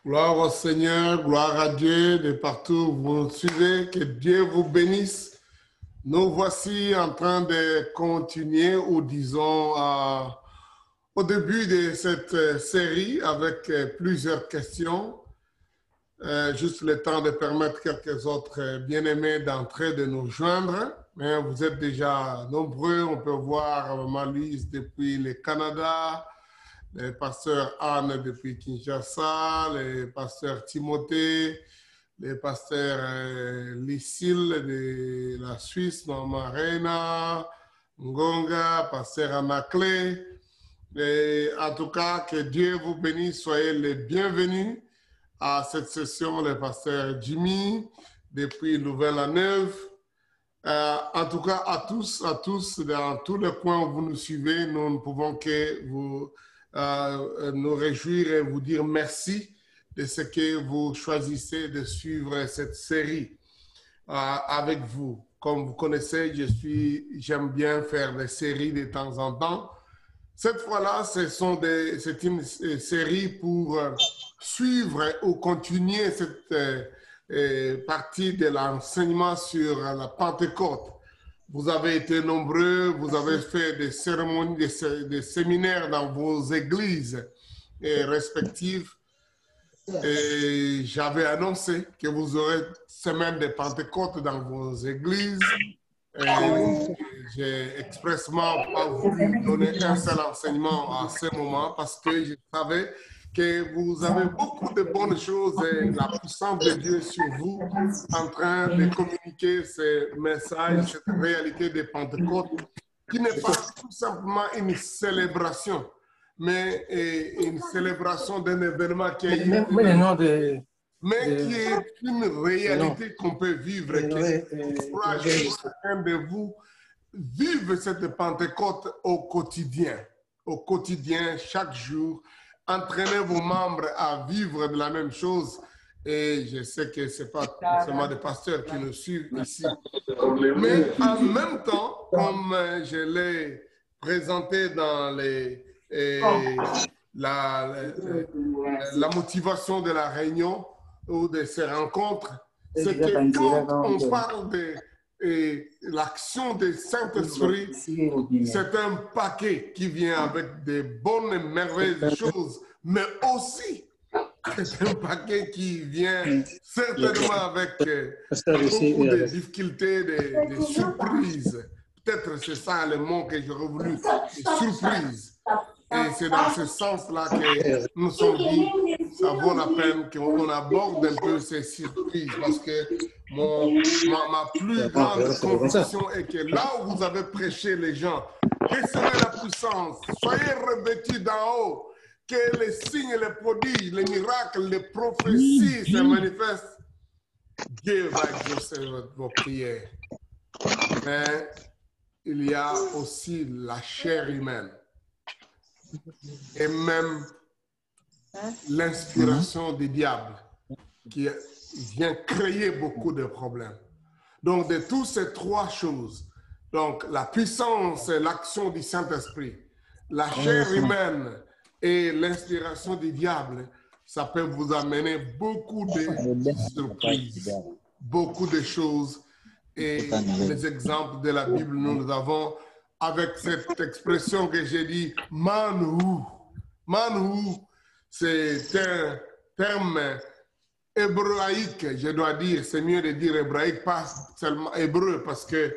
Gloire au Seigneur, gloire à Dieu de partout où vous nous suivez, que Dieu vous bénisse. Nous voici en train de continuer, ou disons, au début de cette série avec plusieurs questions. Juste le temps de permettre quelques autres bien-aimés d'entrer, de nous joindre. Mais vous êtes déjà nombreux, on peut voir Marie depuis le Canada, le pasteur Anne depuis Kinshasa, le pasteur Timothée, le pasteur Lucille de la Suisse, Maman Reina, Ngonga, pasteur Anaclé. Et en tout cas, que Dieu vous bénisse, soyez les bienvenus à cette session, le pasteur Jimmy, depuis Louvain-la-Neuve. En tout cas, à tous, dans tous les coins où vous nous suivez, nous ne pouvons que vous nous réjouir et vous dire merci de ce que vous choisissez de suivre cette série avec vous. Comme vous connaissez, j'aime bien faire des séries de temps en temps. Cette fois-là, c'est une série pour suivre ou continuer cette partie de l'enseignement sur la Pentecôte. Vous avez été nombreux, vous avez fait des cérémonies, des séminaires dans vos églises respectives. Et j'avais annoncé que vous aurez semaine de Pentecôte dans vos églises. J'ai expressement pas voulu donner un seul enseignement à ce moment parce que je savais que vous avez beaucoup de bonnes choses et la puissance de Dieu sur vous en train de communiquer ce message, cette réalité de Pentecôte qui n'est pas tout simplement une célébration, mais une célébration d'un événement qui a eu mais qui est une réalité qu'on peut vivre et que chacun de vous vive cette Pentecôte au quotidien, chaque jour. Entraînez vos membres à vivre de la même chose. Et je sais que ce n'est pas seulement des pasteurs qui nous suivent ici. Mais en même temps, comme je l'ai présenté dans la motivation de la réunion, ou de ces rencontres, c'est que quand on parle de l'action du Saint-Esprit, c'est un paquet qui vient avec des bonnes et merveilleuses choses, mais aussi c'est un paquet qui vient certainement avec beaucoup de difficultés, des surprises. Peut-être c'est ça le mot que j'aurais voulu, des surprises. Et c'est dans ce sens-là que nous sommes dit, ça vaut la peine qu'on aborde un peu ces surprises parce que ma plus grande conviction est que là où vous avez prêché les gens, recevez la puissance, soyez revêtus d'en haut, que les signes, les prodiges, les miracles, les prophéties se manifestent. Dieu va exaucer vos prières. Mais il y a aussi la chair humaine. Et même l'inspiration du diable qui vient créer beaucoup de problèmes. Donc, de toutes ces trois choses, donc la puissance et l'action du Saint-Esprit, la chair humaine et l'inspiration du diable, ça peut vous amener beaucoup de surprises, beaucoup de choses. Et les exemples de la Bible, nous avons avec cette expression que j'ai dit, manhou. Manhou, c'est un terme hébraïque, je dois dire. C'est mieux de dire hébraïque, pas seulement hébreu, parce que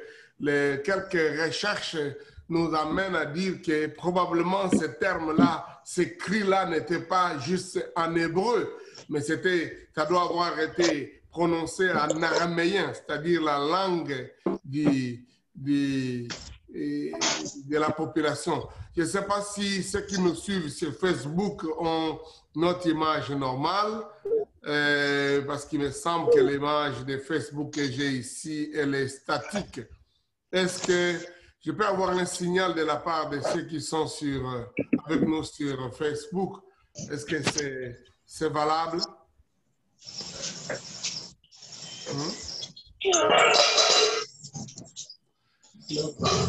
quelques recherches nous amènent à dire que probablement ce terme-là, ce cri-là n'était pas juste en hébreu, mais ça doit avoir été prononcé en araméen, c'est-à-dire la langue de la population. Je ne sais pas si ceux qui nous suivent sur Facebook ont notre image normale, parce qu'il me semble que l'image de Facebook que j'ai ici, elle est statique. Est-ce que je peux avoir un signal de la part de ceux qui sont avec nous sur Facebook? Est-ce que c'est valable?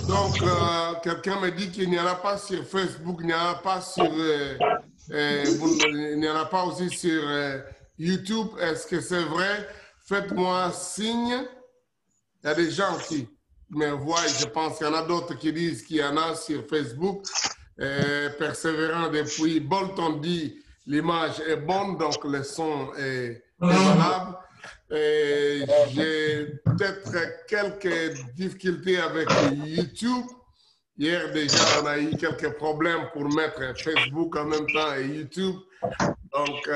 Donc, quelqu'un me dit qu'il n'y en a pas sur Facebook, il n'y en a pas sur Il n'y en a pas aussi sur YouTube. Est-ce que c'est vrai? Faites-moi signe. Il y a des gens qui me voient, je pense qu'il y en a d'autres qui disent qu'il y en a sur Facebook. Persévérant depuis Bolton dit l'image est bonne, donc le son est valable. J'ai peut-être quelques difficultés avec YouTube. Hier déjà, on a eu quelques problèmes pour mettre Facebook en même temps et YouTube. Donc,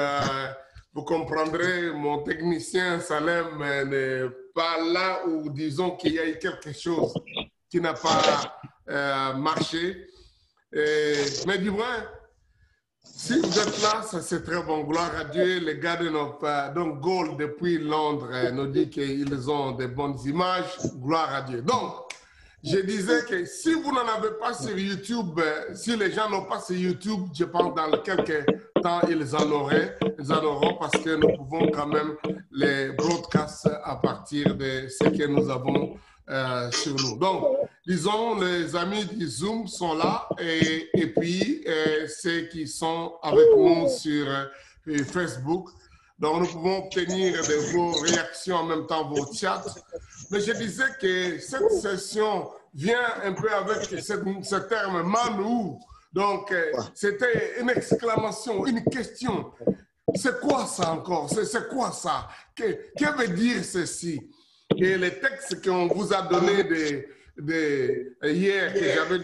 vous comprendrez, mon technicien Salem n'est pas là où disons qu'il y a eu quelque chose qui n'a pas marché. Mais du moins, si vous êtes là, ça c'est très bon. Gloire à Dieu. Les gars de donc Gold depuis Londres nous dit qu'ils ont de bonnes images. Gloire à Dieu. Donc, je disais que si vous n'en avez pas sur YouTube, si les gens n'ont pas sur YouTube, je pense dans quelques temps, ils en auront parce que nous pouvons quand même les broadcasts à partir de ce que nous avons sur nous. Donc, disons, les amis du Zoom sont là et puis ceux qui sont avec nous sur Facebook. Donc, nous pouvons obtenir de vos réactions en même temps, vos chats. Mais je disais que cette session vient un peu avec ce terme « manou ». Donc, c'était une exclamation, une question. C'est quoi ça encore? C'est quoi ça? Que veut dire ceci? Et les textes qu'on vous a donnés hier, que j'avais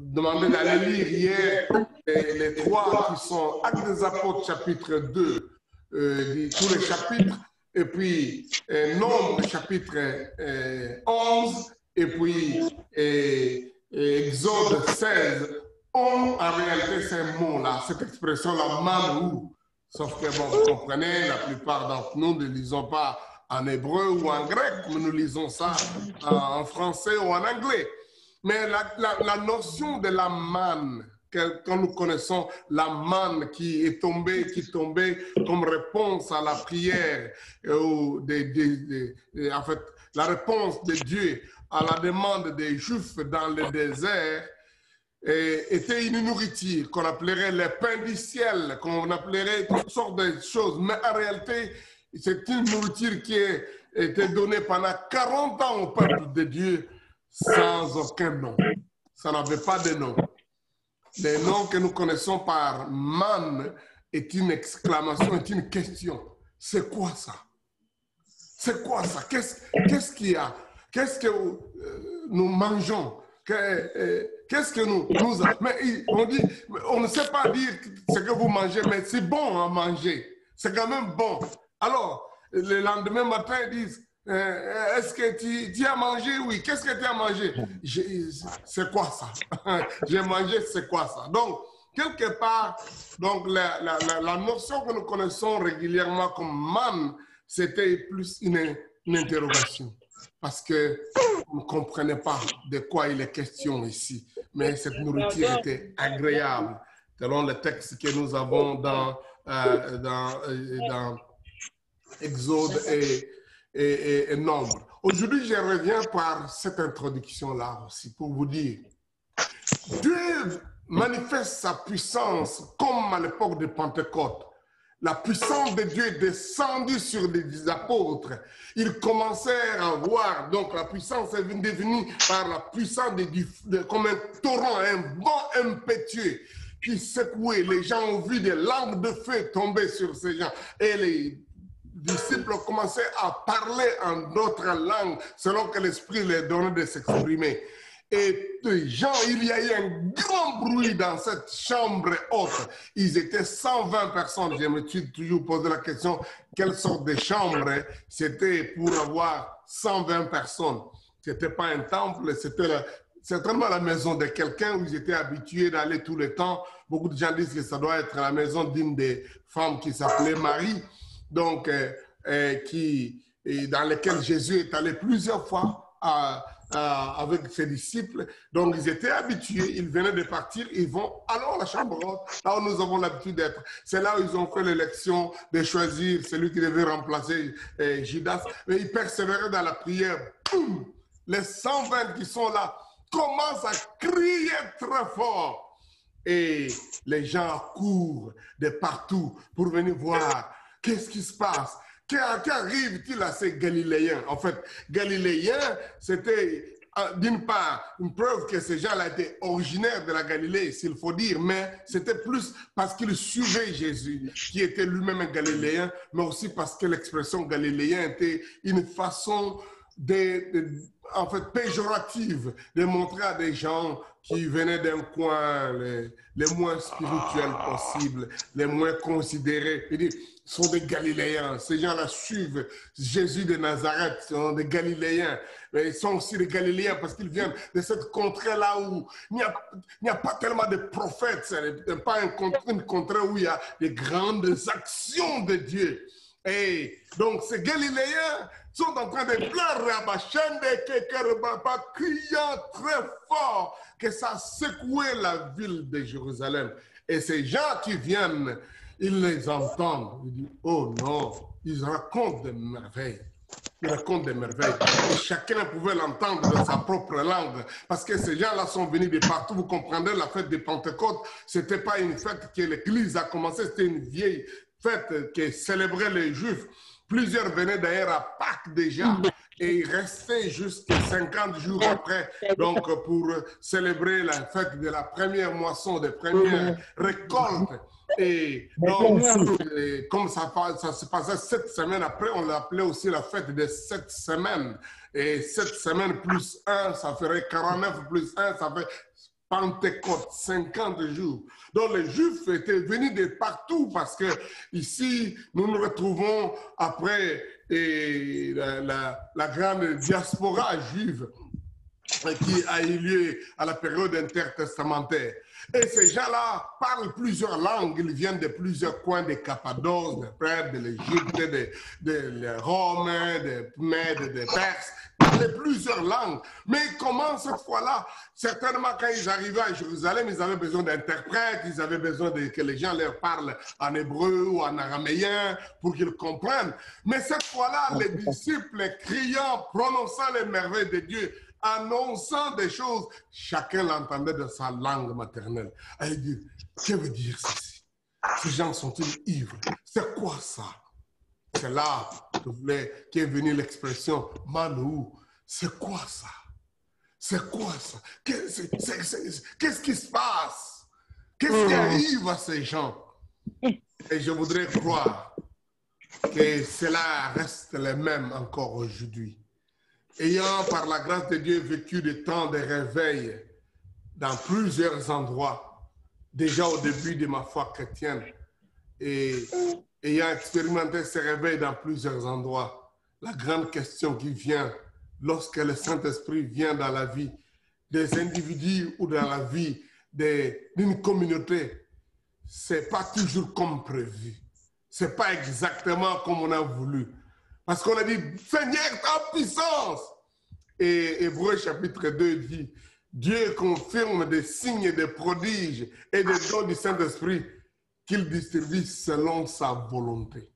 demandé d'aller lire hier, les trois qui sont Actes des Apôtres, chapitre 2, tous les chapitres, et puis Nombre, chapitre 11, et puis Exode 16, ont en réalité ces mots-là, cette expression-là, manou. Sauf que, bon, vous comprenez, la plupart d'entre nous ne lisons pas en hébreu ou en grec, mais nous lisons ça en français ou en anglais. Mais la notion de la manne, quand nous connaissons la manne qui est tombée, comme réponse à la prière, en fait, la réponse de Dieu à la demande des Juifs dans le désert, était une nourriture qu'on appellerait le pain du ciel, qu'on appellerait toutes sortes de choses. Mais en réalité, c'est une nourriture qui a été donnée pendant 40 ans au peuple de Dieu sans aucun nom. Ça n'avait pas de nom. Le nom que nous connaissons par man est une exclamation, est une question. C'est quoi ça? C'est quoi ça? Qu'est-ce qu'il y a? Qu'est-ce que nous mangeons? Qu'est-ce que nous mais on dit, on ne sait pas dire ce que vous mangez, mais c'est bon à manger. C'est quand même bon. Alors, le lendemain matin, ils disent, est-ce que tu as mangé? Oui. Qu'est-ce que tu as mangé? C'est quoi ça? J'ai mangé, c'est quoi ça? Donc, quelque part, donc, la notion que nous connaissons régulièrement comme man, c'était plus une interrogation. Parce qu'on ne comprenait pas de quoi il est question ici. Mais cette nourriture était agréable, selon le texte que nous avons dans Exode et Nombre. Aujourd'hui, je reviens par cette introduction-là aussi pour vous dire, Dieu manifeste sa puissance comme à l'époque de Pentecôte. La puissance de Dieu est descendue sur les apôtres. Ils commencèrent à voir, donc la puissance est devenue par la puissance de Dieu, comme un torrent, un vent impétueux qui secouait. Les gens ont vu des langues de feu tomber sur ces gens. Et les disciples ont commencé à parler en d'autres langues selon que l'Esprit leur donnait de s'exprimer. Et les gens, il y a eu un grand bruit dans cette chambre haute. Ils étaient 120 personnes. Je me suis toujours posé la question, quelle sorte de chambre c'était pour avoir 120 personnes? Ce n'était pas un temple, c'était certainement la maison de quelqu'un où ils étaient habitués d'aller tout le temps. Beaucoup de gens disent que ça doit être la maison d'une des femmes qui s'appelait Marie, donc dans laquelle Jésus est allé plusieurs fois avec ses disciples. Donc, ils étaient habitués, ils venaient de partir, ils vont alors à la chambre haute, là où nous avons l'habitude d'être. C'est là où ils ont fait l'élection de choisir celui qui devait remplacer Judas. Mais ils persévéraient dans la prière. Boum! Les 120 qui sont là commencent à crier très fort. Et les gens courent de partout pour venir voir qu'est-ce qui se passe. Qu'arrive-t-il à ces Galiléens? En fait, Galiléens, c'était d'une part une preuve que ces gens-là étaient originaires de la Galilée, s'il faut dire, mais c'était plus parce qu'ils suivaient Jésus, qui était lui-même un Galiléen, mais aussi parce que l'expression galiléen était une façon en fait, péjorative de montrer à des gens qui venaient d'un coin les moins spirituels possibles, les moins considérés. Ce sont des Galiléens. Ces gens-là suivent Jésus de Nazareth, ce sont des Galiléens. Mais ils sont aussi des Galiléens parce qu'ils viennent de cette contrée-là où il n'y a pas tellement de prophètes. Ce n'est pas une contrée où il y a des grandes actions de Dieu. Et donc, ces Galiléens sont en train de pleurer à Bachande, criant très fort que ça a secoué la ville de Jérusalem. Et ces gens qui viennent, ils les entendent. Ils disent, oh non, ils racontent des merveilles. Ils racontent des merveilles. Et chacun pouvait l'entendre dans sa propre langue. Parce que ces gens-là sont venus de partout. Vous comprendrez, la fête de Pentecôte, ce n'était pas une fête que l'Église a commencé, c'était une vieille fête qui célébrait les Juifs. Plusieurs venaient d'ailleurs à Pâques déjà et ils restaient jusqu'à 50 jours après, donc pour célébrer la fête de la première moisson, des premières récoltes. Et donc, comme ça se passait 7 semaines après, on l'appelait aussi la fête des 7 semaines. Et 7 semaines plus 1, ça ferait 49 plus 1, ça fait Pentecôte, 50 jours. Donc les Juifs étaient venus de partout parce que ici, nous nous retrouvons après la grande diaspora juive qui a eu lieu à la période intertestamentaire. Et ces gens-là parlent plusieurs langues. Ils viennent de plusieurs coins de Cappadoce, de Perse, de l'Égypte, de Rome, de Mèdes, de Perse. Ils parlent plusieurs langues. Mais comment cette fois-là? Certainement, quand ils arrivaient à Jérusalem, ils avaient besoin d'interprètes, ils avaient besoin que les gens leur parlent en hébreu ou en araméen pour qu'ils comprennent. Mais cette fois-là, les disciples criant, prononçant les merveilles de Dieu, annonçant des choses, chacun l'entendait de sa langue maternelle. Et il dit, que veut dire ceci? Ces gens sont-ils ivres? C'est quoi ça? C'est là qu'est venue l'expression Manou. C'est quoi ça? C'est quoi ça? Qu'est-ce qui se passe? Qu'est-ce qui arrive à ces gens? Et je voudrais croire que cela reste le même encore aujourd'hui. Ayant, par la grâce de Dieu, vécu des temps de réveil dans plusieurs endroits, déjà au début de ma foi chrétienne, et ayant expérimenté ces réveils dans plusieurs endroits, la grande question qui vient lorsque le Saint-Esprit vient dans la vie des individus ou dans la vie d'une communauté, ce n'est pas toujours comme prévu. Ce n'est pas exactement comme on a voulu. Parce qu'on a dit, Seigneur, ta puissance. Et Hébreux chapitre 2 dit, Dieu confirme des signes et des prodiges et des dons du Saint-Esprit qu'il distribue selon sa volonté.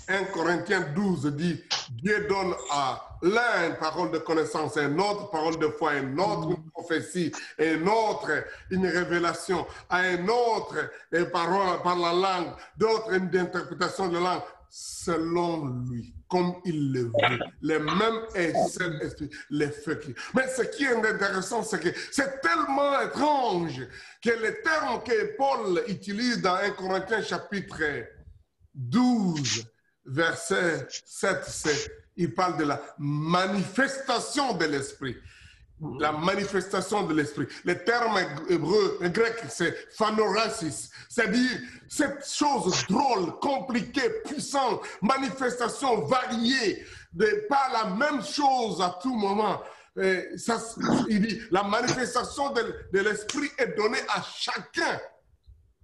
1 Corinthiens 12 dit, Dieu donne à l'un une parole de connaissance, à un autre parole de foi, à un autre une prophétie, à un autre une révélation, à un autre une parole par la langue, d'autres une interprétation de la langue, selon lui, comme il le veut. Le même et seul esprit, les feux qui... Mais ce qui est intéressant, c'est que c'est tellement étrange que les termes que Paul utilise dans 1 Corinthiens chapitre 12, verset 7, il parle de la manifestation de l'esprit. La manifestation de l'esprit. Le terme hébreu, grec, c'est phanorasis. C'est-à-dire, cette chose drôle, compliquée, puissante, manifestation variée, pas la même chose à tout moment. Il dit, la manifestation de l'esprit est donnée à chacun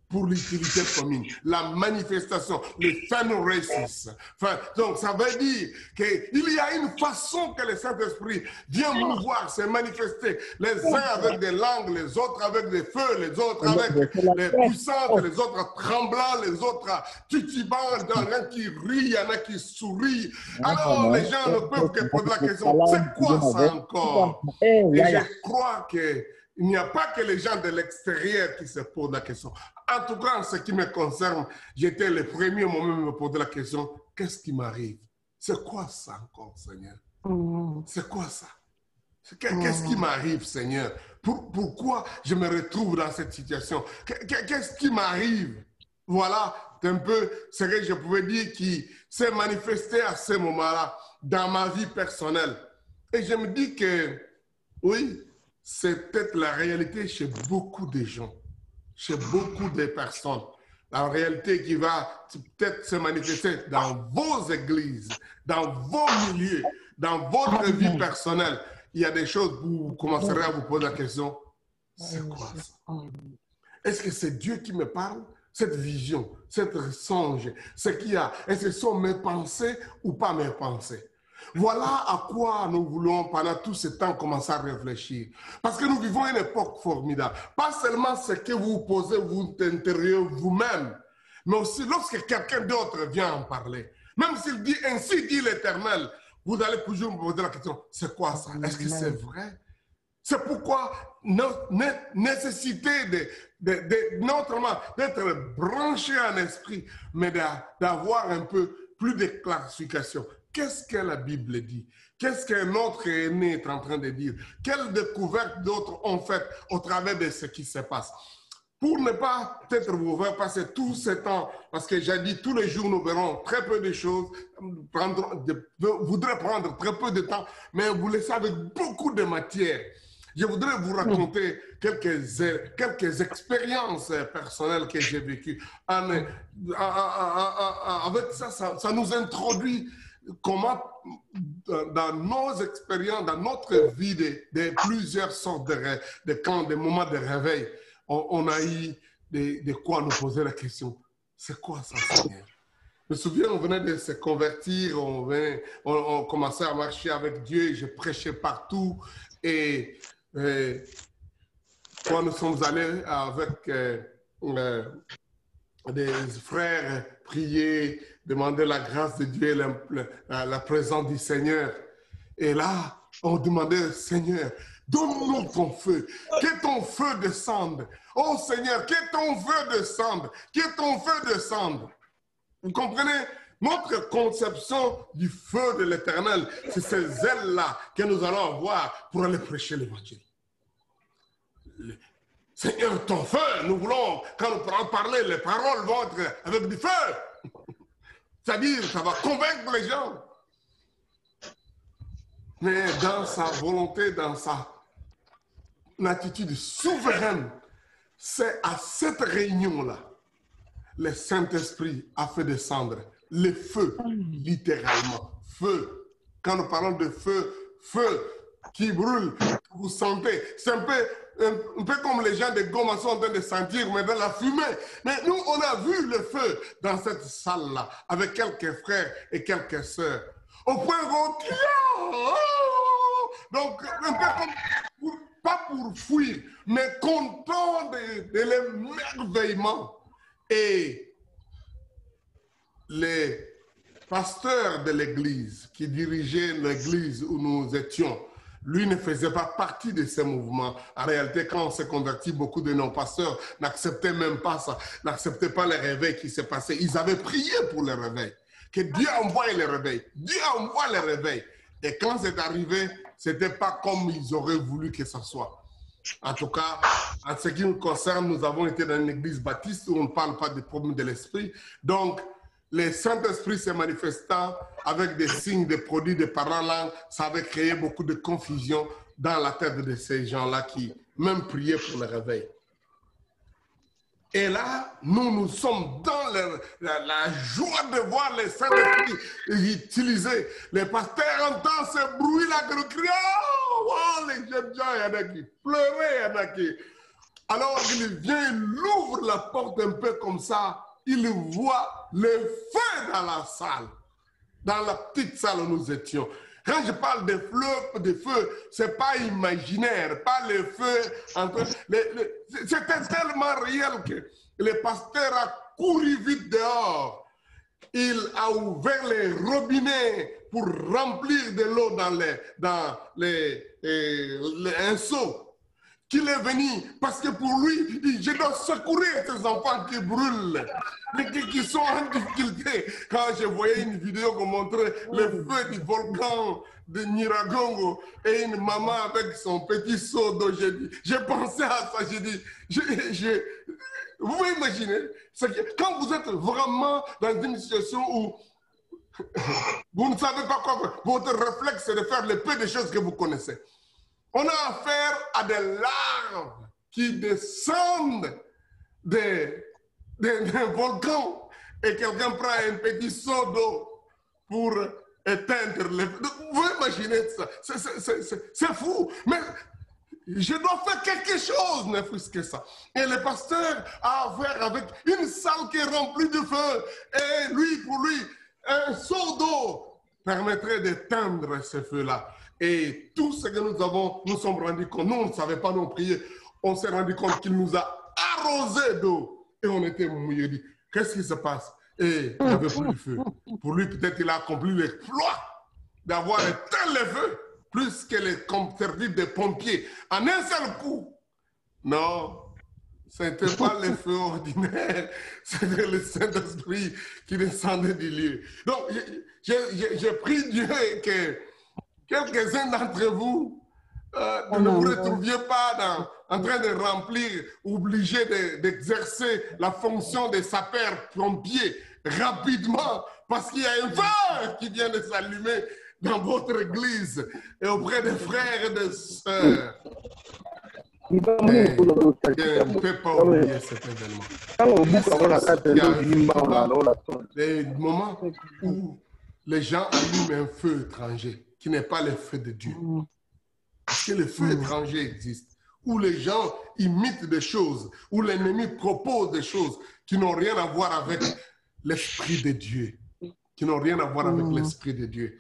pour l'utilité commune, la manifestation, le phanoresis. Enfin, donc, ça veut dire qu'il y a une façon que le Saint-Esprit vient mouvoir, se manifester, les uns avec des langues, les autres avec des feux, les autres avec les puissantes, les autres tremblants, les autres titubants, il y en a qui rient, il y en a qui sourient. Alors, les gens ne peuvent que poser la question, c'est quoi ça encore? Et je crois que Il n'y a pas que les gens de l'extérieur qui se posent la question. En tout cas, en ce qui me concerne, j'étais le premier moi-même à me poser la question, qu'est-ce qui m'arrive? C'est quoi ça encore, Seigneur? C'est quoi ça? Qu'est-ce qui m'arrive, Seigneur? Pourquoi je me retrouve dans cette situation? Qu'est-ce qui m'arrive? Voilà un peu ce que je pouvais dire qui s'est manifesté à ce moment-là dans ma vie personnelle. Et je me dis que, oui, c'est peut-être la réalité chez beaucoup de gens, chez beaucoup de personnes. La réalité qui va peut-être se manifester dans vos églises, dans vos milieux, dans votre vie personnelle. Il y a des choses où vous commencerez à vous poser la question, c'est quoi ça? Est-ce que c'est Dieu qui me parle? Cette vision, cette songe, ce qu'il y a, est-ce que ce sont mes pensées ou pas mes pensées? Voilà à quoi nous voulons pendant tout ce temps commencer à réfléchir. Parce que nous vivons une époque formidable. Pas seulement ce que vous posez vous intérieur vous-même, mais aussi lorsque quelqu'un d'autre vient en parler. Même s'il dit ainsi dit l'Éternel, vous allez toujours me poser la question, c'est quoi ça? Est-ce que c'est vrai? C'est pourquoi notre nécessité non seulement d'être branché en esprit, mais d'avoir un peu plus de clarification. Qu'est-ce que la Bible dit? Qu'est-ce qu'un autre aîné est en train de dire? Quelles découvertes d'autres ont faites au travers de ce qui se passe? Pour ne pas peut-être vous faire passer tout ce temps, parce que j'ai dit tous les jours nous verrons très peu de choses, voudrais prendre très peu de temps, mais vous laissez avec beaucoup de matière. Je voudrais vous raconter quelques expériences personnelles que j'ai vécues. Avec ça, ça nous introduit comment, dans nos expériences, dans notre vie de plusieurs sortes de camps, de moments de réveil, on a eu de quoi nous poser la question. C'est quoi ça, Seigneur? Je me souviens, on venait de se convertir, on commençait à marcher avec Dieu, je prêchais partout. Et quand nous sommes allés avec des frères prier, demander la grâce de Dieu, la présence du Seigneur. Et là, on demandait, Seigneur, donne-nous ton feu, que ton feu descende. Oh Seigneur, que ton feu descende, que ton feu descende. Vous comprenez? Notre conception du feu de l'Éternel, c'est ces ailes-là que nous allons avoir pour aller prêcher l'Évangile. Seigneur, ton feu, nous voulons, quand nous pourrons parler, les paroles vont être avec du feu. C'est-à-dire, ça va convaincre les gens. Mais dans sa volonté, dans sa attitude souveraine, c'est à cette réunion-là, le Saint-Esprit a fait descendre le feu, littéralement. Feu. Quand nous parlons de feu, feu qui brûle, vous sentez. C'est un peu comme les gens de Goma sont en train de sentir, mais dans la fumée. Mais nous, on a vu le feu dans cette salle-là, avec quelques frères et quelques sœurs. Au point où donc, un peu comme, pas pour fuir, mais content de l'émerveillement. Et les pasteurs de l'église qui dirigeaient l'église où nous étions, lui ne faisait pas partie de ces mouvements. En réalité, quand on s'est converti, beaucoup de nos pasteurs n'acceptaient même pas ça, n'acceptaient pas le réveil qui s'est passé. Ils avaient prié pour le réveil, que Dieu envoie le réveil. Dieu envoie le réveil. Et quand c'est arrivé, ce n'était pas comme ils auraient voulu que ça soit. En tout cas, en ce qui nous concerne, nous avons été dans une église baptiste où on ne parle pas des problèmes de l'esprit. Donc, le Saint-Esprit se manifestant avec des signes, des produits, des paroles langues, ça avait créé beaucoup de confusion dans la tête de ces gens-là qui même priaient pour le réveil. Et là, nous sommes dans la joie de voir les Saint-Esprit utiliser. Les pasteurs entendent ce bruit-là, que nous crions, oh, les jeunes gens, il y en a qui pleuraient, il y en a qui... Alors il vient, il ouvre la porte un peu comme ça, il voit le feu dans la salle, dans la petite salle où nous étions. Quand je parle de feu, ce n'est pas imaginaire, pas le feu. C'était tellement réel que le pasteur a couru vite dehors. Il a ouvert les robinets pour remplir de l'eau dans un seau. qu'il est venu parce que pour lui, je dois secourir ces enfants qui brûlent, qui sont en difficulté. Quand je voyais une vidéo qui montrait le feu du volcan de Nyiragongo et une maman avec son petit seau d'eau, j'ai pensé à ça, j'ai dit, vous pouvez imaginer, quand vous êtes vraiment dans une situation où vous ne savez pas quoi faire, votre réflexe c'est de faire le peu de choses que vous connaissez. On a affaire à des larves qui descendent d'un volcan et quelqu'un prend un petit seau d'eau pour éteindre le feu. Vous imaginez ça? C'est fou. Mais je dois faire quelque chose, ne fût-ce que ça. Et le pasteur a affaire avec une salle qui est remplie de feu. Et lui, pour lui, un seau d'eau permettrait d'éteindre ce feu-là. Et tout ce que nous sommes rendus compte, nous, on ne savait pas nous prier, on s'est rendu compte qu'il nous a arrosé d'eau et on était mouillés. Qu'est-ce qui se passe? Et il n'y avait plus de feu. Pour lui, peut-être il a accompli l'exploit d'avoir éteint le feu plus que les services des pompiers en un seul coup. Non, ce n'était pas le feu ordinaire, c'était le Saint-Esprit qui descendait du lieu. Donc, j'ai prie Dieu que quelques-uns d'entre vous ne vous retrouviez pas en train de remplir, obligés d'exercer la fonction de sapeur-pompier rapidement parce qu'il y a un feu qui vient de s'allumer dans votre église et auprès des frères et des sœurs. Je ne peux pas oublier cet événement. Il y a des moments où les gens allument un feu étranger qui n'est pas le feu de Dieu. Parce que le feu étranger existe, où les gens imitent des choses, où l'ennemi propose des choses qui n'ont rien à voir avec l'Esprit de Dieu, qui n'ont rien à voir avec l'Esprit de Dieu,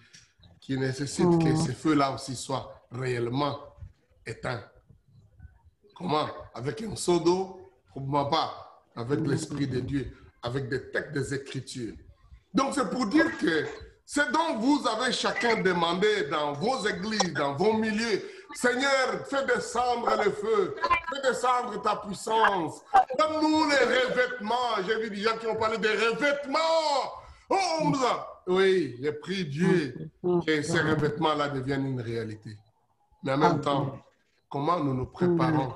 qui nécessitent que ce feu-là aussi soit réellement éteint. Comment? Avec un seau d'eau? Probablement pas. Avec l'Esprit de Dieu, avec des textes des Écritures. Donc c'est pour dire que ce dont vous avez chacun demandé dans vos églises, dans vos milieux, Seigneur, fais descendre le feu, fais descendre ta puissance. Donne-nous les revêtements. J'ai vu des gens qui ont parlé des revêtements. Oh, oui, j'ai prié Dieu que ces revêtements-là deviennent une réalité. Mais en même temps, comment nous nous préparons,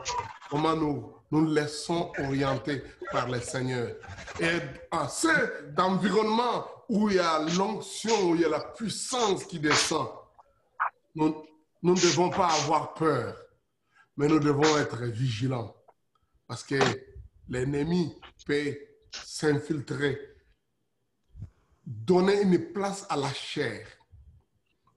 comment nous laissons orienter par le Seigneur. Et en cet environnement où il y a l'onction, où il y a la puissance qui descend, nous ne devons pas avoir peur, mais nous devons être vigilants. Parce que l'ennemi peut s'infiltrer, donner une place à la chair,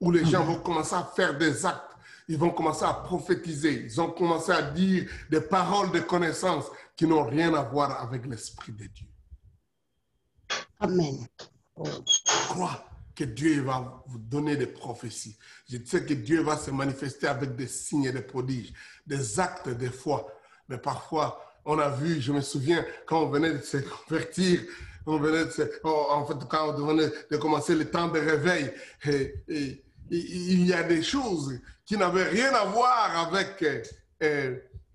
où les gens vont commencer à faire des actes. Ils vont commencer à prophétiser. Ils vont commencer à dire des paroles de connaissance qui n'ont rien à voir avec l'Esprit de Dieu. Amen. Je crois que Dieu va vous donner des prophéties. Je sais que Dieu va se manifester avec des signes et des prodiges, des actes de foi. Mais parfois, on a vu, je me souviens, quand on venait de se convertir, quand on venait de commencer le temps de réveil, il y a des choses qui n'avaient rien à voir avec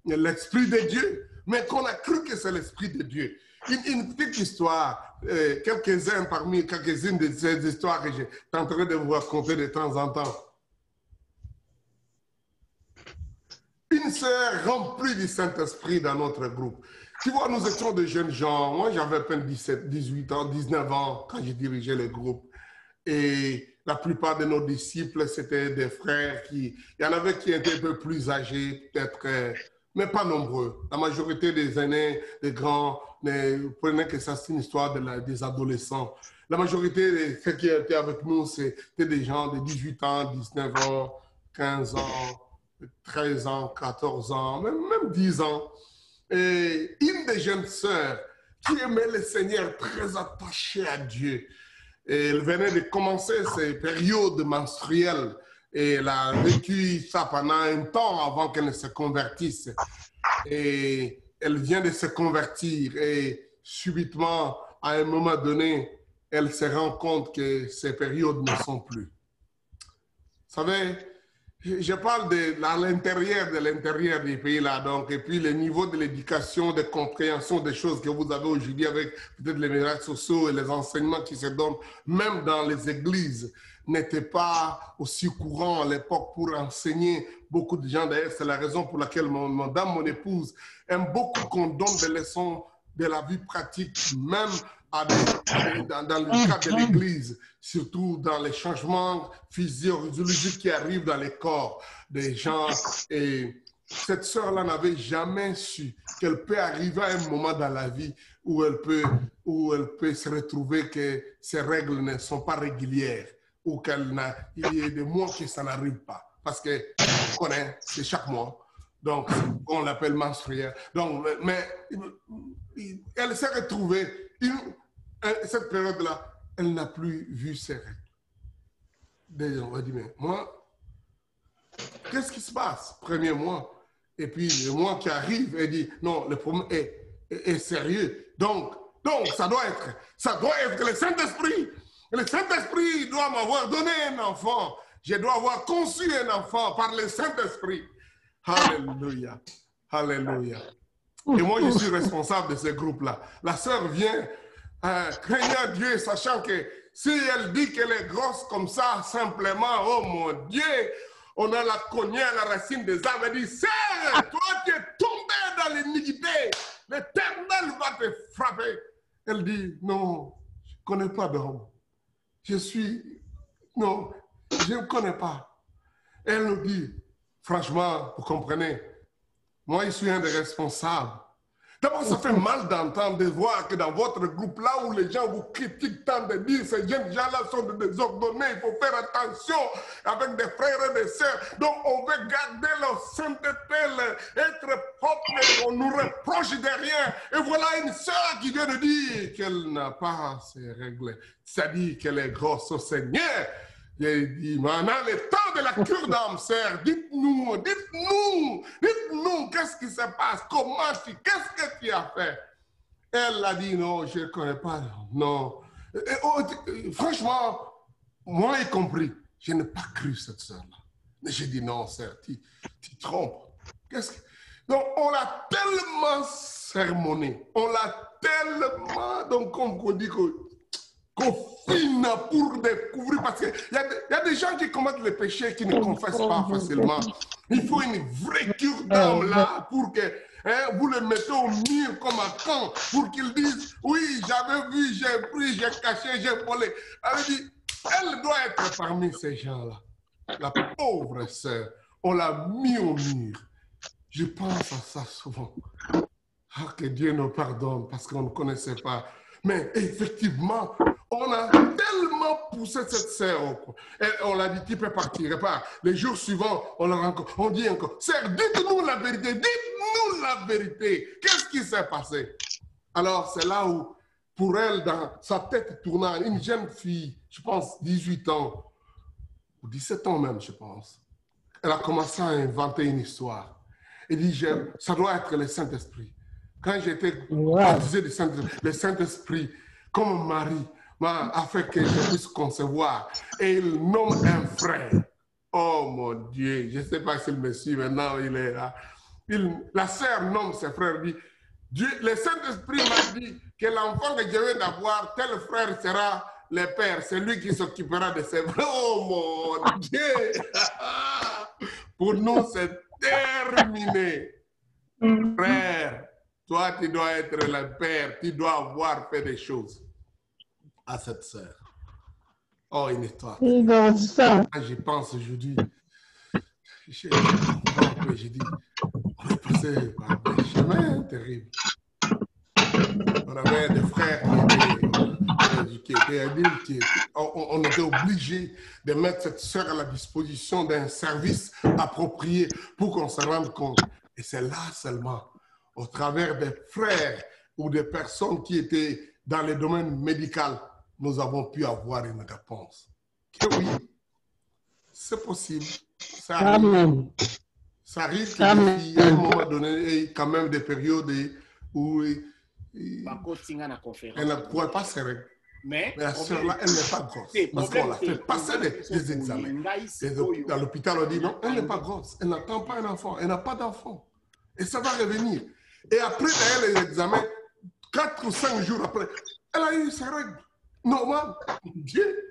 l'Esprit de Dieu, mais qu'on a cru que c'est l'Esprit de Dieu. Une petite histoire, quelques-unes de ces histoires que je tenterai de vous raconter de temps en temps. Une sœur remplie du Saint-Esprit dans notre groupe. Tu vois, nous étions de jeunes gens. Moi, j'avais à peine 17, 18 ans, 19 ans quand j'ai dirigé le groupe. Et la plupart de nos disciples, c'était des frères il y en avait qui étaient un peu plus âgés, peut-être, mais pas nombreux. La majorité des aînés, des grands, vous prenez que ça, c'est une histoire des adolescents. La majorité de ceux qui étaient avec nous, c'était des gens de 18 ans, 19 ans, 15 ans, 13 ans, 14 ans, même 10 ans. Et une des jeunes sœurs qui aimait le Seigneur, très attachée à Dieu, et elle venait de commencer ces périodes menstruelles et elle a vécu ça pendant un temps avant qu'elle ne se convertisse. Et elle vient de se convertir et subitement, à un moment donné, elle se rend compte que ces périodes ne sont plus. Vous savez, Je parle de l'intérieur des pays là, donc, et puis le niveau de l'éducation, de compréhension des choses que vous avez aujourd'hui avec peut-être les médias sociaux et les enseignements qui se donnent, même dans les églises, n'était pas aussi courant à l'époque pour enseigner beaucoup de gens. D'ailleurs, c'est la raison pour laquelle mon épouse, aime beaucoup qu'on donne des leçons de la vie pratique, même dans le cadre de l'Église, surtout dans les changements physiologiques qui arrivent dans les corps des gens. Et cette sœur-là n'avait jamais su qu'elle peut arriver à un moment dans la vie où elle peut se retrouver que ses règles ne sont pas régulières ou qu'il y ait des mois que ça n'arrive pas. Parce que on connaît, c'est chaque mois. Donc, on l'appelle menstruelle. Donc, mais elle s'est retrouvée, cette période-là, elle n'a plus vu ses règles. On va dire, mais moi, qu'est-ce qui se passe? Premier mois. Et puis, le mois qui arrive, elle dit, non, le problème est sérieux. Donc, ça doit être le Saint-Esprit. Le Saint-Esprit doit m'avoir donné un enfant. Je dois avoir conçu un enfant par le Saint-Esprit. Alléluia. Alléluia. Et moi, je suis responsable de ce groupe-là. La sœur vient craignant Dieu, sachant que si elle dit qu'elle est grosse comme ça, simplement, oh mon Dieu, on a la cognée à la racine des arbres. Elle dit, sœur, toi, tu es tombé dans l'iniquité. L'Éternel va te frapper. Elle dit, non, je ne connais pas d'homme. Non, je ne connais pas. Elle nous dit, franchement, vous comprenez, moi, je suis un des responsables. D'abord, ça fait mal d'entendre, de voir que dans votre groupe, là où les gens vous critiquent tant de dire, ces jeunes gens-là sont désordonnés, il faut faire attention avec des frères et des sœurs. Donc, on veut garder leur sainteté, être propre, on nous reproche de rien. Et voilà une sœur qui vient de dire qu'elle n'a pas ses règles. C'est-à-dire qu'elle est grosse au Seigneur. J'ai dit, maintenant, le temps de la cure d'âme, sœur, dites-nous, qu'est-ce qui se passe? Qu'est-ce que tu as fait? Elle a dit, non, je ne connais pas, non. Franchement, moi y compris, je n'ai pas cru cette sœur-là. Mais j'ai dit, non, sœur, tu trompes. Donc, on l'a tellement sermonné, on l'a tellement, donc, comme on dit qu'on fine pour découvrir, parce qu'il y a des gens qui commettent les péchés qui ne confessent pas facilement. Il faut une vraie cure d'âme là pour que vous le mettez au mur comme un camp pour qu'ils disent oui, j'avais vu, j'ai pris, j'ai caché, j'ai volé. Elle doit être parmi ces gens-là. La pauvre sœur, on l'a mis au mur. Je pense à ça souvent. Ah, que Dieu nous pardonne parce qu'on ne connaissait pas. Mais effectivement, on a tellement poussé cette sœur. On l'a dit, tu peux partir, repars. Les jours suivants, on dit encore, sœur, dites-nous la vérité, dites-nous la vérité. Qu'est-ce qui s'est passé? Alors, c'est là où, pour elle, dans sa tête tournante, une jeune fille, je pense 18 ans, ou 17 ans même, je pense, elle a commencé à inventer une histoire. Elle dit, ça doit être le Saint-Esprit. Quand j'étais baptisé du Saint-Esprit, le Saint-Esprit, comme mari, a fait que je puisse concevoir. Et il nomme un frère. Oh mon Dieu, je ne sais pas s'il me suit maintenant, il est là. La sœur nomme ses frères, dit, le Saint-Esprit m'a dit que l'enfant que je viens d'avoir, tel frère sera le père, c'est lui qui s'occupera de ses frères. Oh mon Dieu! Pour nous, c'est terminé. Frère, toi, tu dois être le père, tu dois avoir fait des choses à cette sœur. Oh, une histoire. Quand j'y pense aujourd'hui, j'ai dit, on est passé par des chemins terribles. On avait des frères qui étaient adultes, on était obligé de mettre cette sœur à la disposition d'un service approprié pour qu'on se rende compte. Et c'est là seulement, au travers des frères ou des personnes qui étaient dans le domaine médical, nous avons pu avoir une réponse. Que oui, c'est possible. Ça arrive. Ça arrive qu'à un moment donné, quand même des périodes où elle ne pourrait pas se régler. Mais la sœur-là, elle n'est pas grosse. Parce qu'on l'a fait passer des examens. Dans l'hôpital, on dit non, elle n'est pas grosse. Elle n'attend pas un enfant. Elle n'a pas d'enfant. Et ça va revenir. Et après, d'ailleurs, les examens, 4 ou 5 jours après, elle a eu sa règle normale. Dieu.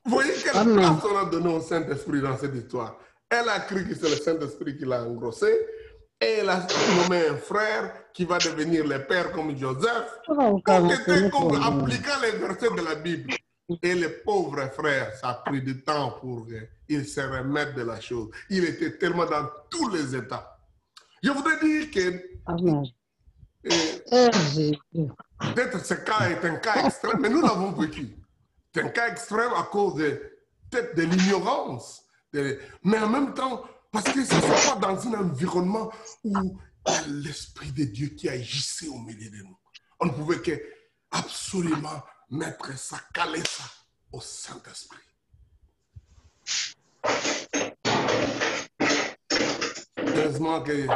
Vous voyez quelle place on a donné au Saint-Esprit dans cette histoire. Elle a cru que c'est le Saint-Esprit qui l'a engrossé. Et elle a nommé un frère qui va devenir le père comme Joseph. Tout était comme appliquant les versets de la Bible. Et le pauvre frère, ça a pris du temps pour qu'il se remette de la chose. Il était tellement dans tous les états. Je voudrais dire que peut-être ce cas est un cas extrême, mais nous l'avons vécu. C'est un cas extrême à cause peut-être de l'ignorance. Mais en même temps, parce que ce n'est pas dans un environnement où il y a l'Esprit de Dieu qui agissait au milieu de nous. On ne pouvait que absolument mettre ça, caler ça au Saint-Esprit. Heureusement que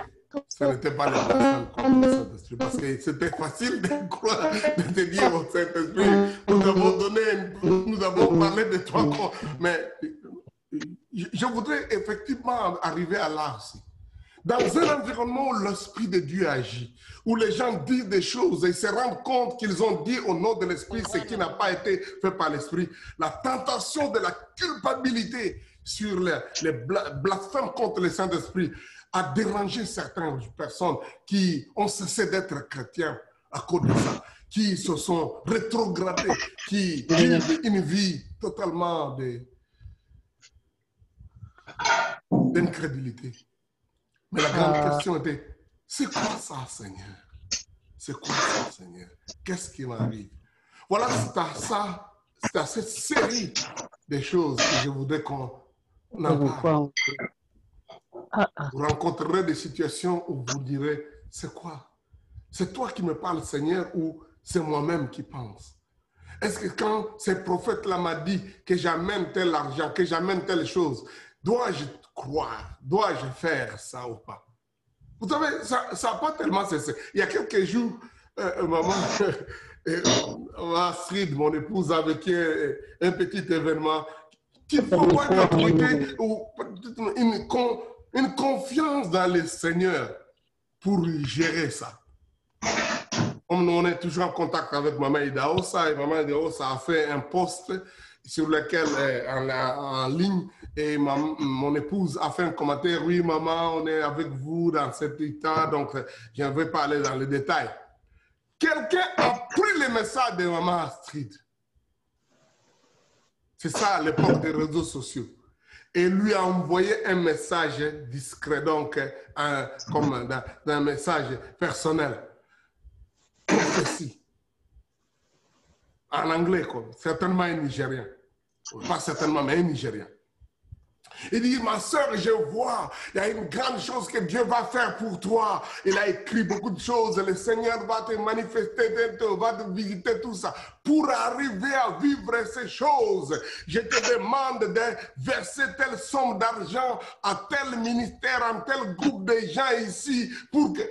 ce n'était pas les personnes comme le Saint-Esprit, parce que c'était facile de croire, de te dire au Saint-Esprit, nous avons parlé de toi, mais je voudrais effectivement arriver à là aussi. Dans un environnement où l'Esprit de Dieu agit, où les gens disent des choses et se rendent compte qu'ils ont dit au nom de l'Esprit ce qui n'a pas été fait par l'Esprit, la tentation de la culpabilité sur les blasphèmes contre le Saint-Esprit a dérangé certaines personnes qui ont cessé d'être chrétiens à cause de ça, qui se sont rétrogradés, qui vivent une vie totalement d'incrédulité. Mais la grande question était, c'est quoi ça, Seigneur? C'est quoi ça, Seigneur? Qu'est-ce qui m'arrive? Voilà, c'est à cette série de choses que je voudrais qu'on en parle. Vous rencontrerez des situations où vous direz, c'est quoi? C'est toi qui me parles, Seigneur, ou c'est moi-même qui pense? Est-ce que quand ce prophète-là m'a dit que j'amène tel argent, que j'amène telle chose, dois-je croire? Dois-je faire ça ou pas? Vous savez, ça n'a pas tellement cessé. Il y a quelques jours, maman Astrid, mon épouse, a vécu un petit événement qu'il faut avoir une autorité ou une confiance dans le Seigneur pour gérer ça. On est toujours en contact avec Maman Idaosa et Maman Idaosa a fait un post sur lequel, en ligne, et mon épouse a fait un commentaire. Oui, maman, on est avec vous dans cet état, donc je ne vais pas aller dans les détails. Quelqu'un a pris le message de Maman Astrid. C'est ça à l'époque des réseaux sociaux. Et lui a envoyé un message discret, donc comme un message personnel. Prophétie. En anglais, quoi. Certainement un Nigérien. Pas certainement, mais un Nigérien. Il dit, ma soeur, je vois, il y a une grande chose que Dieu va faire pour toi. Il a écrit beaucoup de choses. Le Seigneur va te manifester, va te visiter, tout ça. Pour arriver à vivre ces choses, je te demande de verser telle somme d'argent à tel ministère, à tel groupe de gens ici, pour que...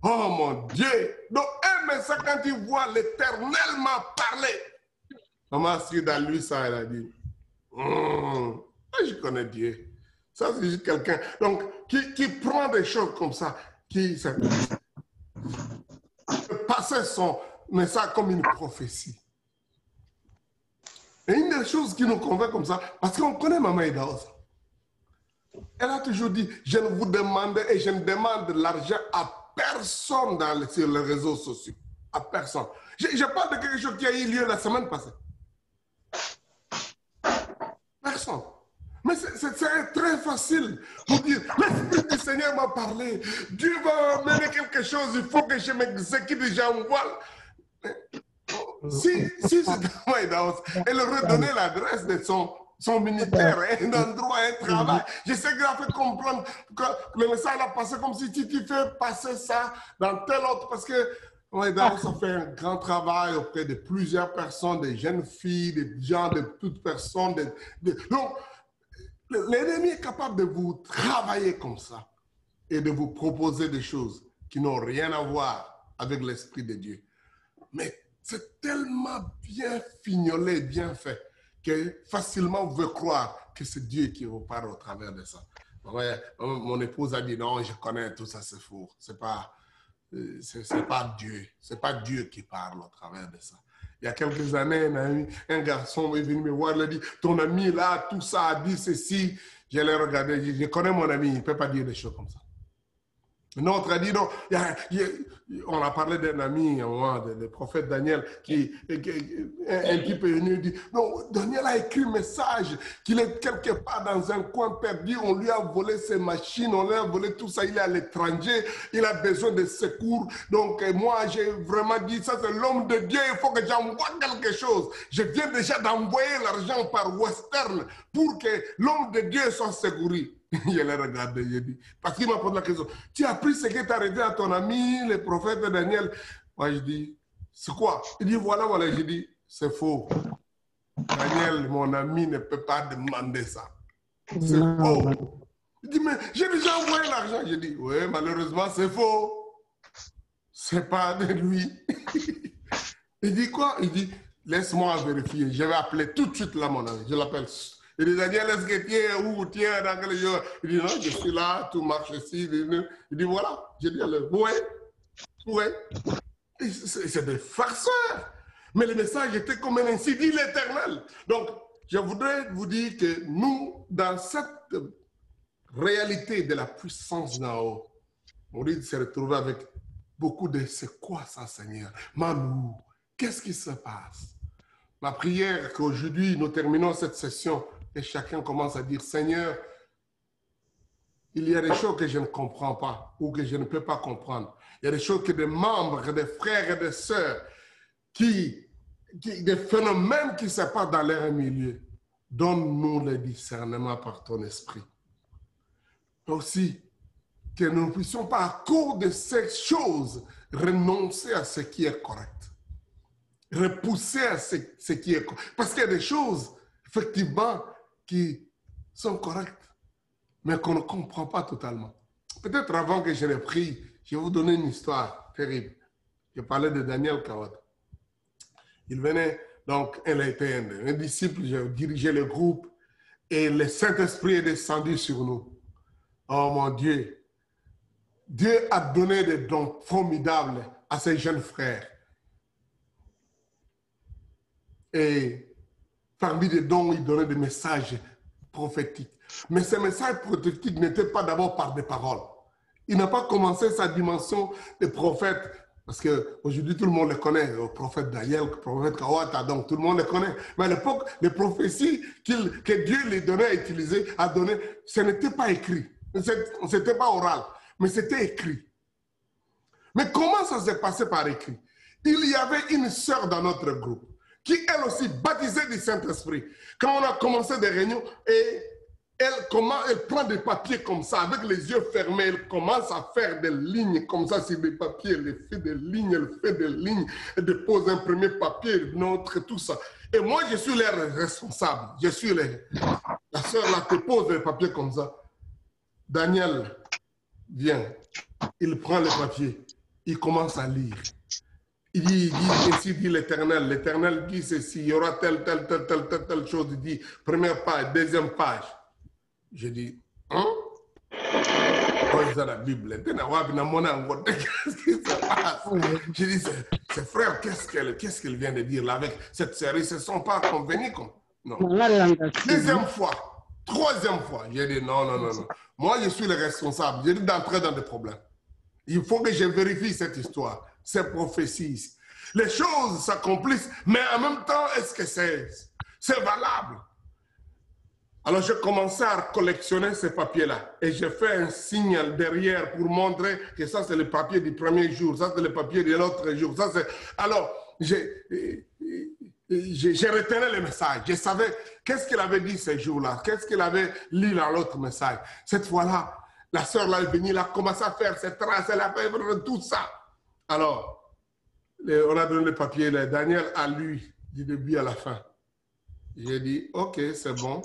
Oh mon Dieu! Donc, mais ça, quand il voit l'Éternel m'a parlé. Maman Astrid a lu ça, elle a dit, je connais Dieu. Ça, c'est juste quelqu'un qui prend des choses comme ça, qui passait son message comme une prophétie. Et une des choses qui nous convainc comme ça, parce qu'on connaît Maman Idaosa. Elle a toujours dit, je ne vous demande et je ne demande l'argent à personne sur les réseaux sociaux. À personne. Je parle de quelque chose qui a eu lieu la semaine passée. Personne. Mais c'est très facile pour dire, l'Esprit du Seigneur m'a parlé. Dieu va mener quelque chose, il faut que je m'exécute et j'envoie. Si c'est elle redonnait l'adresse de son ministère, un endroit, un travail. J'essaie de la faire comprendre que le message a passé comme si tu fais passer ça dans tel autre, parce que ça fait un grand travail auprès de plusieurs personnes, des jeunes filles, des gens, de toutes personnes. Donc, l'ennemi est capable de vous travailler comme ça et de vous proposer des choses qui n'ont rien à voir avec l'Esprit de Dieu. Mais c'est tellement bien fignolé, bien fait, que facilement vous pouvez croire que c'est Dieu qui vous parle au travers de ça. Ouais, mon épouse a dit non, je connais tout ça, c'est faux. C'est pas Dieu. C'est pas Dieu qui parle au travers de ça. Il y a quelques années, un garçon est venu me voir, il a dit, ton ami là, tout ça a dit ceci. Je l'ai regardé, je connais mon ami, il ne peut pas dire des choses comme ça. L'autre a dit non, on a parlé d'un ami, le prophète Daniel, un type est venu et dit, non, Daniel a écrit un message qu'il est quelque part dans un coin perdu, on lui a volé ses machines, on lui a volé tout ça, il est à l'étranger, il a besoin de secours. Donc moi, j'ai vraiment dit, ça c'est l'homme de Dieu, il faut que j'envoie quelque chose. Je viens déjà d'envoyer l'argent par Western pour que l'homme de Dieu soit secouru. Je l'ai regardé, j'ai dit, parce qu'il m'a posé la question, tu as pris ce que tu as arrêté à ton ami, le prophète Daniel. Moi, je dis, c'est quoi? Il dit, voilà, voilà. J'ai dit, c'est faux. Daniel, mon ami, ne peut pas demander ça. C'est faux. Il dit, mais j'ai déjà envoyé l'argent. J'ai dit, oui, malheureusement, c'est faux. C'est pas de lui. Il dit quoi? Il dit, laisse-moi vérifier. Je vais appeler tout de suite là, mon ami. Je l'appelle. Il dit, Daniel, est-ce que tu es où? Tu es dans quel jour? Il dit, non, je suis là, tout marche ici. Il dit, voilà. J'ai dit, ouais, ouais. C'est des farceurs. Mais le message était comme un ainsi dit l'Éternel. Donc, je voudrais vous dire que nous, dans cette réalité de la puissance d'en haut, on dit de se retrouver avec beaucoup de c'est quoi ça, Seigneur? Mamou, qu'est-ce qui se passe? Ma prière qu'aujourd'hui, nous terminons cette session et chacun commence à dire, Seigneur, il y a des choses que je ne comprends pas ou que je ne peux pas comprendre. Il y a des choses que des membres, des frères et des sœurs, des phénomènes qui se passent dans leur milieu. Donne-nous le discernement par ton esprit. Aussi, que nous ne puissions pas, à cause de ces choses, renoncer à ce qui est correct. Repousser à ce qui est correct. Parce qu'il y a des choses, effectivement, qui sont correctes, mais qu'on ne comprend pas totalement. Peut-être avant que je l'ai pris, je vais vous donner une histoire terrible. Je parlais de Daniel Kawad. Il venait, donc, il était un disciple, je dirigeais le groupe, et le Saint-Esprit est descendu sur nous. Oh mon Dieu! Dieu a donné des dons formidables à ses jeunes frères. Et parmi les dons, il donnait des messages prophétiques. Mais ces messages prophétiques n'étaient pas d'abord par des paroles. Il n'a pas commencé sa dimension de prophète, parce qu'aujourd'hui, tout le monde le connaît, le prophète Daniel, le prophète Kawata, donc tout le monde le connaît. Mais à l'époque, les prophéties que Dieu lui donnait à utiliser, à donner, ce n'était pas écrit. Ce n'était pas oral, mais c'était écrit. Mais comment ça s'est passé par écrit? Il y avait une sœur dans notre groupe qui, elle aussi, baptisée du Saint-Esprit. Quand on a commencé des réunions, et elle prend des papiers comme ça, avec les yeux fermés, elle commence à faire des lignes comme ça sur des papiers, elle fait des lignes, elle dépose un premier papier, une autre, tout ça. Et moi, je suis leur responsable. La sœur là te pose les papiers comme ça. Daniel vient, il prend le papier, il commence à lire. Il dit, ainsi dit l'Éternel. L'Éternel dit ceci, il y aura telle chose. Il dit, première page, deuxième page. Je dis, hein? Quand ils ont la Bible, qu'est-ce qui se passe? Je dis, c'est frère, qu'est-ce qu'il vient de dire là avec cette série? Ils ne se sont pas convenus comme. Non. Deuxième fois, troisième fois, j'ai dit, non. Moi, je suis le responsable. J'ai dit d'entrer dans des problèmes. Il faut que je vérifie cette histoire, ces prophéties. Les choses s'accomplissent, mais en même temps, est-ce que c'est valable? Alors, j'ai commencé à collectionner ces papiers-là. Et j'ai fait un signe derrière pour montrer que ça, c'est le papier du premier jour. Ça, c'est le papier de l'autre jour. Alors, j'ai retenu le message. Je savais qu'est-ce qu'il avait dit ces jours-là. Qu'est-ce qu'il avait lu dans l'autre message. Cette fois-là, la sœur là est venue, elle a commencé à faire ses traces, elle a fait tout ça. Alors, on a donné le papier. Daniel a lu du début à la fin. J'ai dit, OK, c'est bon.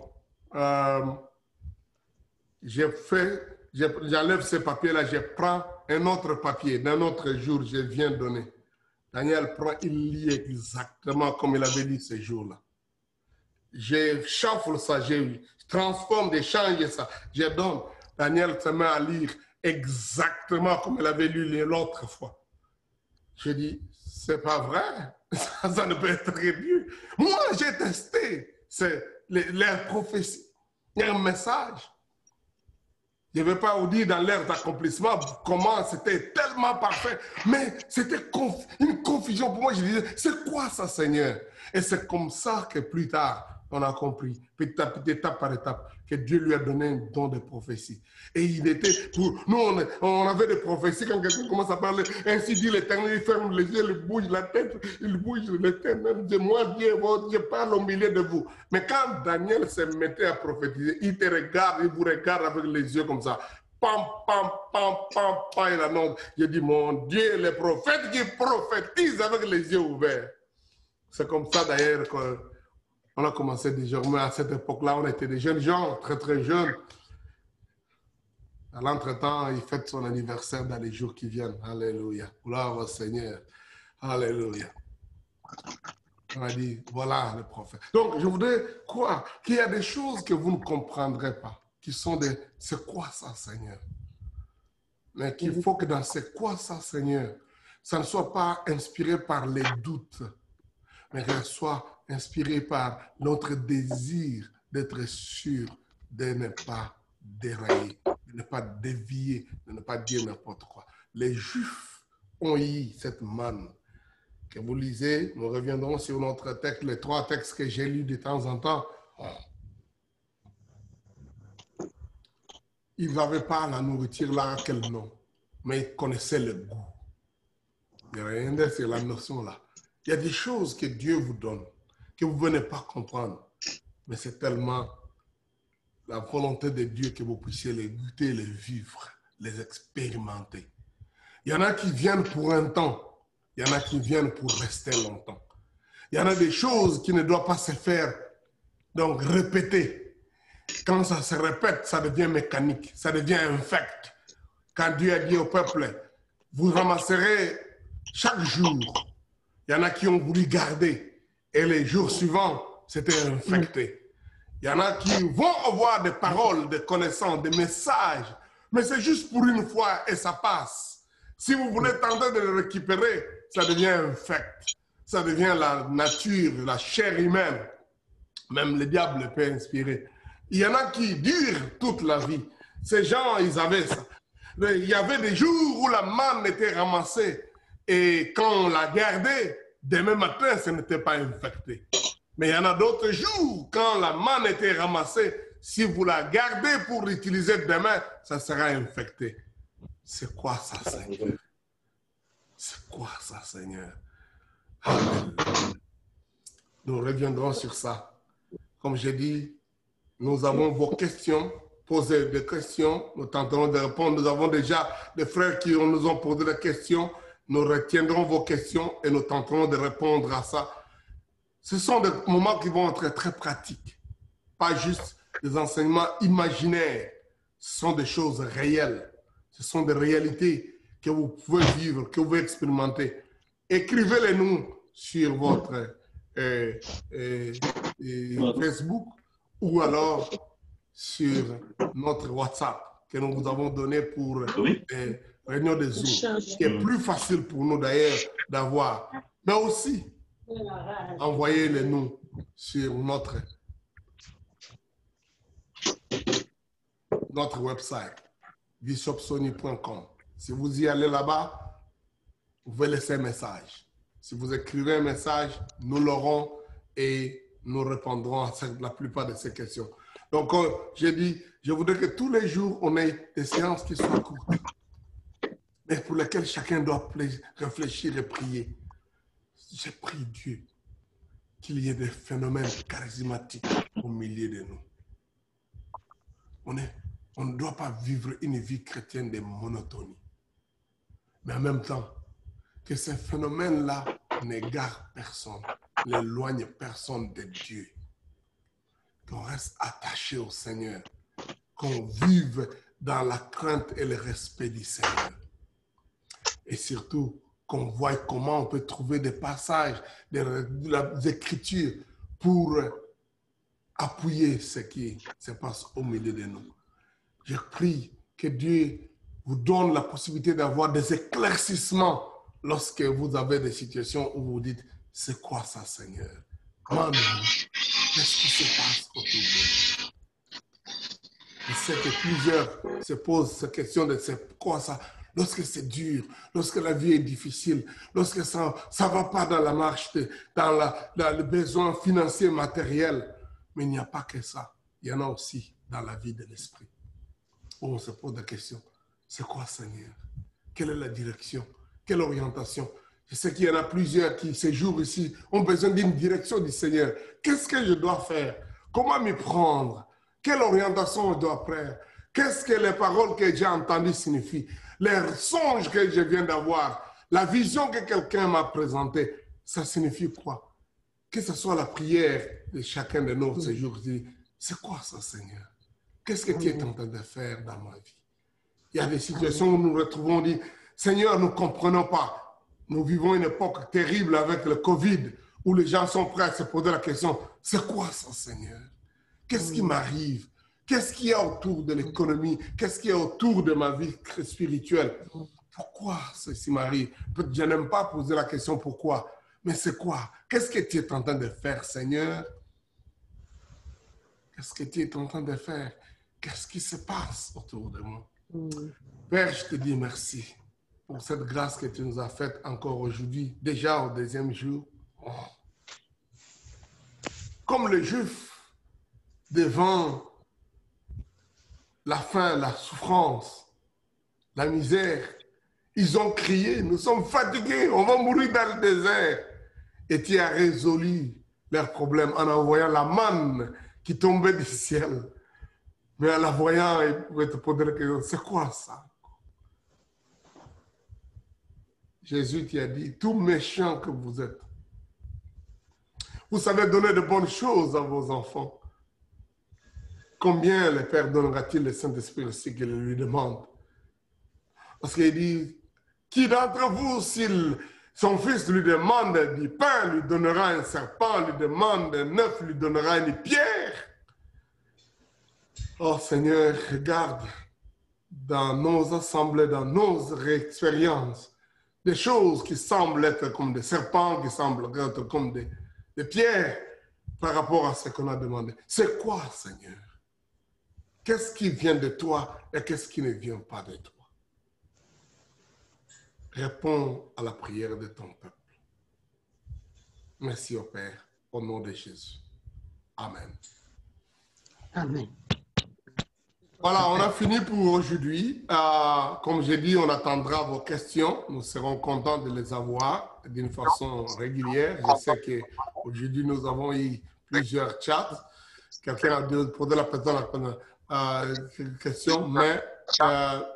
J'enlève ce papier-là, je prends un autre papier, d'un autre jour, je viens donner. Daniel prend, il lit exactement comme il avait dit ce jour-là. Je shuffle ça, je transforme, je change ça, je donne. Daniel se met à lire exactement comme il avait lu l'autre fois. Je dis, c'est pas vrai, ça ne peut être mieux. Moi, j'ai testé les prophéties. Il y a un message. Je ne vais pas vous dire dans l'ère d'accomplissement comment c'était tellement parfait, mais c'était une confusion pour moi. Je disais, c'est quoi ça, Seigneur? Et c'est comme ça que plus tard, on a compris, petit à petit, étape par étape, que Dieu lui a donné un don de prophétie. Et il était pour nous, on avait des prophéties quand quelqu'un commence à parler. Ainsi dit l'Éternel, il ferme les yeux, il bouge la tête, il bouge l'Éternel. Moi, Dieu, je parle au milieu de vous. Mais quand Daniel se mettait à prophétiser, il te regarde, il vous regarde avec les yeux comme ça. Pam, pam, pam, pam, pam, il annonce. Je dis, mon Dieu, les prophètes qui prophétisent avec les yeux ouverts. C'est comme ça d'ailleurs qu'on a commencé désormais à cette époque-là. On était des jeunes gens, très très jeunes. À l'entretemps, il fête son anniversaire dans les jours qui viennent. Alléluia. Gloire au Seigneur. Alléluia. On a dit, voilà le prophète. Donc, je voudrais croire qu'il y a des choses que vous ne comprendrez pas, qui sont des, c'est quoi ça, Seigneur? Mais qu'il faut que dans c'est quoi ça, Seigneur, ça ne soit pas inspiré par les doutes, mais qu'elle soit inspirée par notre désir d'être sûr de ne pas dérailler, de ne pas dévier, de ne pas dire n'importe quoi. Les Juifs ont eu cette manne que vous lisez. Nous reviendrons sur notre texte, les 3 textes que j'ai lus de temps en temps. Ils n'avaient pas la nourriture là, quel nom, mais ils connaissaient le goût. Il n'y a rien de sur la notion là. Il y a des choses que Dieu vous donne, que vous ne venez pas comprendre, mais c'est tellement la volonté de Dieu que vous puissiez les goûter, les vivre, les expérimenter. Il y en a qui viennent pour un temps, il y en a qui viennent pour rester longtemps. Il y en a des choses qui ne doivent pas se faire, donc répéter. Quand ça se répète, ça devient mécanique, ça devient infect. Quand Dieu a dit au peuple, vous ramasserez chaque jour. Il y en a qui ont voulu garder et les jours suivants, c'était infecté. Il y en a qui vont avoir des paroles, des connaissances, des messages, mais c'est juste pour une fois et ça passe. Si vous voulez tenter de le récupérer, ça devient infect. Ça devient la nature, la chair humaine. Même le diable peut inspirer. Il y en a qui durent toute la vie. Ces gens, ils avaient ça. Il y avait des jours où la manne était ramassée et quand on la gardait, demain matin, ce n'était pas infecté. Mais il y en a d'autres jours, quand la manne était ramassée, si vous la gardez pour l'utiliser demain, ça sera infecté. C'est quoi ça, Seigneur? C'est quoi ça, Seigneur? Amen. Nous reviendrons sur ça. Comme j'ai dit, nous avons vos questions. Posez des questions. Nous tenterons de répondre. Nous avons déjà des frères qui nous ont posé des questions. Nous retiendrons vos questions et nous tenterons de répondre à ça. Ce sont des moments qui vont être très pratiques. Pas juste des enseignements imaginaires. Ce sont des choses réelles. Ce sont des réalités que vous pouvez vivre, que vous pouvez expérimenter. Écrivez-les nous sur votre Facebook ou alors sur notre WhatsApp que nous vous avons donné pour réunion de Zoom, qui est plus facile pour nous d'ailleurs d'avoir. Mais aussi, envoyez-les nous sur notre website, bishopsony.com. Si vous y allez là-bas, vous pouvez laisser un message. Si vous écrivez un message, nous l'aurons et nous répondrons à la plupart de ces questions. Donc, j'ai dit, je voudrais que tous les jours, on ait des séances qui soient courtes, mais pour lesquelles chacun doit réfléchir et prier. J'ai prié Dieu qu'il y ait des phénomènes charismatiques au milieu de nous. On ne doit pas vivre une vie chrétienne de monotonie. Mais en même temps, que ces phénomènes-là n'égarent personne, n'éloignent personne de Dieu. Qu'on reste attaché au Seigneur, qu'on vive dans la crainte et le respect du Seigneur. Et surtout, qu'on voit comment on peut trouver des passages, des écritures pour appuyer ce qui se passe au milieu de nous. Je prie que Dieu vous donne la possibilité d'avoir des éclaircissements lorsque vous avez des situations où vous dites, c'est quoi ça, Seigneur? Qu'est-ce qui se passe autour de nous? Je sais que plusieurs se posent cette question de c'est quoi ça? Lorsque c'est dur, lorsque la vie est difficile, lorsque ça ne va pas dans la marche, dans le besoin financier, matériel. Mais il n'y a pas que ça. Il y en a aussi dans la vie de l'esprit. Où on se pose la question, c'est quoi, Seigneur? Quelle est la direction? Quelle orientation? Je sais qu'il y en a plusieurs qui, ces jours ici, ont besoin d'une direction du Seigneur. Qu'est-ce que je dois faire? Comment m'y prendre? Quelle orientation je dois faire? Qu'est-ce que les paroles que j'ai entendues signifient? Les songes que je viens d'avoir, la vision que quelqu'un m'a présentée, ça signifie quoi? Que ce soit la prière de chacun de nous ces jours-ci, c'est quoi ça, Seigneur? Qu'est-ce que tu es en train de faire dans ma vie? Il y a des situations où nous nous retrouvons, on dit, Seigneur, nous ne comprenons pas. Nous vivons une époque terrible avec le Covid, où les gens sont prêts à se poser la question, c'est quoi ça, Seigneur? Qu'est-ce qui m'arrive? Qu'est-ce qu'il y a autour de l'économie? Qu'est-ce qu'il y a autour de ma vie spirituelle? Pourquoi ceci m'arrive? Je n'aime pas poser la question pourquoi, mais c'est quoi? Qu'est-ce que tu es en train de faire, Seigneur? Qu'est-ce que tu es en train de faire? Qu'est-ce qui se passe autour de moi? Père, je te dis merci pour cette grâce que tu nous as faite encore aujourd'hui, déjà au deuxième jour. Comme les Juifs, devant la faim, la souffrance, la misère, ils ont crié, nous sommes fatigués, on va mourir dans le désert. Et tu as résolu leurs problèmes en envoyant la manne qui tombait du ciel. Mais en la voyant, ils pouvaient te poser la question, c'est quoi ça? Jésus t'y a dit, tout méchant que vous êtes, vous savez donner de bonnes choses à vos enfants. Combien le Père donnera-t-il le Saint-Esprit aussi qu'il lui demande? Parce qu'il dit, qui d'entre vous, si son fils lui demande du pain, lui donnera un serpent, lui demande un œuf, lui donnera une pierre? Oh Seigneur, regarde dans nos assemblées, dans nos expériences, des choses qui semblent être comme des serpents, qui semblent être comme des pierres par rapport à ce qu'on a demandé. C'est quoi, Seigneur? Qu'est-ce qui vient de toi et qu'est-ce qui ne vient pas de toi? Réponds à la prière de ton peuple. Merci au Père, au nom de Jésus. Amen. Amen. Voilà, on a fini pour aujourd'hui. Comme j'ai dit, on attendra vos questions. Nous serons contents de les avoir d'une façon régulière. Je sais qu'aujourd'hui, nous avons eu plusieurs chats. Quelqu'un a posé la question, mais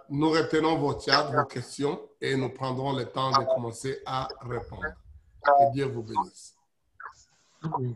nous retenons vos chats, vos questions, et nous prendrons le temps de commencer à répondre. Que Dieu vous bénisse. Amen.